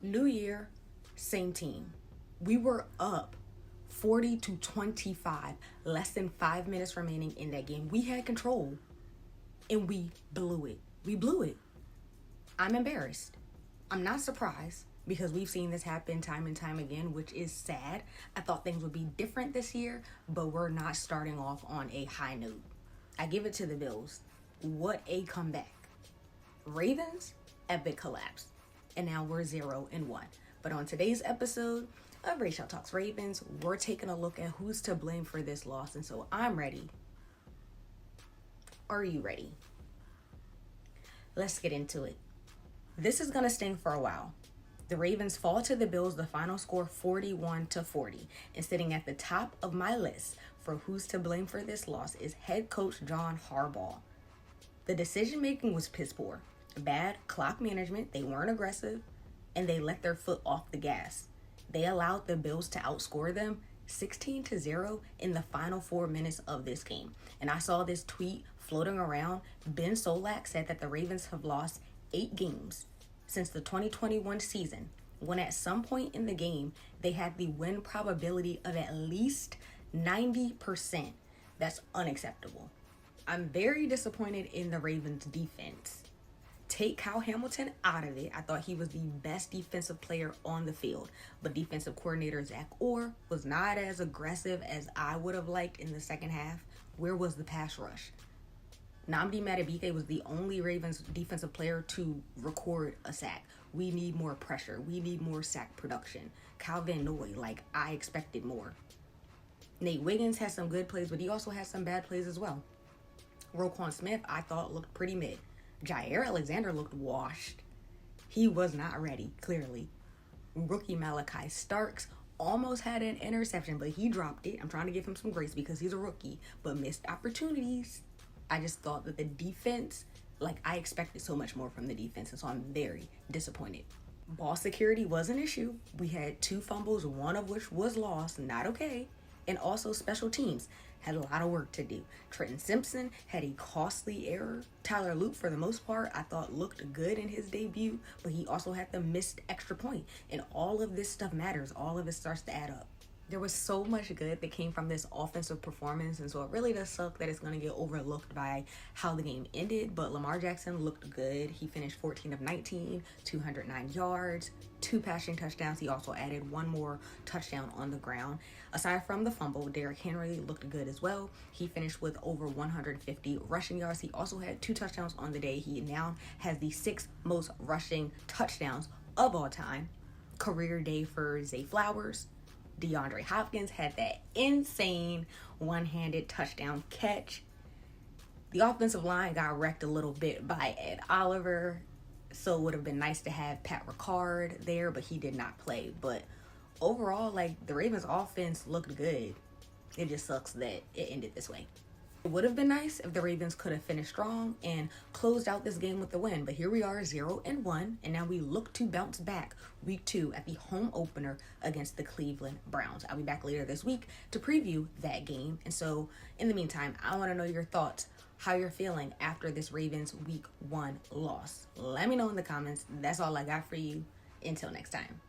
New year, same team. We were up 40-25, less than 5 minutes remaining in that game. We had control and we blew it. We blew it. I'm embarrassed. I'm not surprised because we've seen this happen time and time again, which is sad. I thought things would be different this year, but we're not starting off on a high note. I give it to the Bills. What a comeback. Ravens, epic collapse. And now we're 0-1. But on today's episode of Rachel Talks Ravens, we're taking a look at who's to blame for this loss. And so I'm ready. Are you ready? Let's get into it. This is going to sting for a while. The Ravens fall to the Bills, the final score 41-40. And sitting at the top of my list for who's to blame for this loss is head coach John Harbaugh. The decision making was piss poor. Bad clock management, they weren't aggressive, and they let their foot off the gas. They allowed the Bills to outscore them 16-0 in the final 4 minutes of this game. And I saw this tweet floating around. Ben Solak said that the Ravens have lost 8 games since the 2021 season, when at some point in the game, they had the win probability of at least 90%. That's unacceptable. I'm very disappointed in the Ravens defense. Take Kyle Hamilton out of it. I thought he was the best defensive player on the field. But defensive coordinator Zach Orr was not as aggressive as I would have liked in the second half. Where was the pass rush? Nnamdi Madubuike was the only Ravens defensive player to record a sack. We need more pressure. We need more sack production. Kyle Van Noy, I expected more. Nate Wiggins had some good plays, but he also had some bad plays as well. Roquan Smith, I thought, looked pretty mid. Jaire Alexander looked washed. He was not ready, clearly. Rookie Malachi Starks almost had an interception, but he dropped it. I'm trying to give him some grace because he's a rookie, but missed opportunities. I just thought that the defense, I expected so much more from the defense, and so I'm very disappointed. Ball security was an issue. We had 2 fumbles, one of which was lost, not okay. And also special teams had a lot of work to do. Trenton Simpson had a costly error. Tyler Luke, for the most part, I thought looked good in his debut, but he also had the missed extra point. And all of this stuff matters. All of it starts to add up. There was so much good that came from this offensive performance, and so it really does suck that it's going to get overlooked by how the game ended, but Lamar Jackson looked good. He finished 14 of 19, 209 yards, 2 passing touchdowns. He also added 1 more touchdown on the ground. Aside from the fumble, Derrick Henry looked good as well. He finished with over 150 rushing yards. He also had 2 touchdowns on the day. He now has the 6th most rushing touchdowns of all time. Career day for Zay Flowers. DeAndre Hopkins had that insane one-handed touchdown catch. The offensive line got wrecked a little bit by Ed Oliver, so it would have been nice to have Pat Ricard there, but he did not play. But overall, the Ravens offense looked good. It just sucks that it ended this way. It would have been nice if the Ravens could have finished strong and closed out this game with the win. But here we are, 0-1, and now we look to bounce back week 2 at the home opener against the Cleveland Browns. I'll be back later this week to preview that game. And so, in the meantime, I want to know your thoughts, how you're feeling after this Ravens week 1 loss. Let me know in the comments. That's all I got for you. Until next time.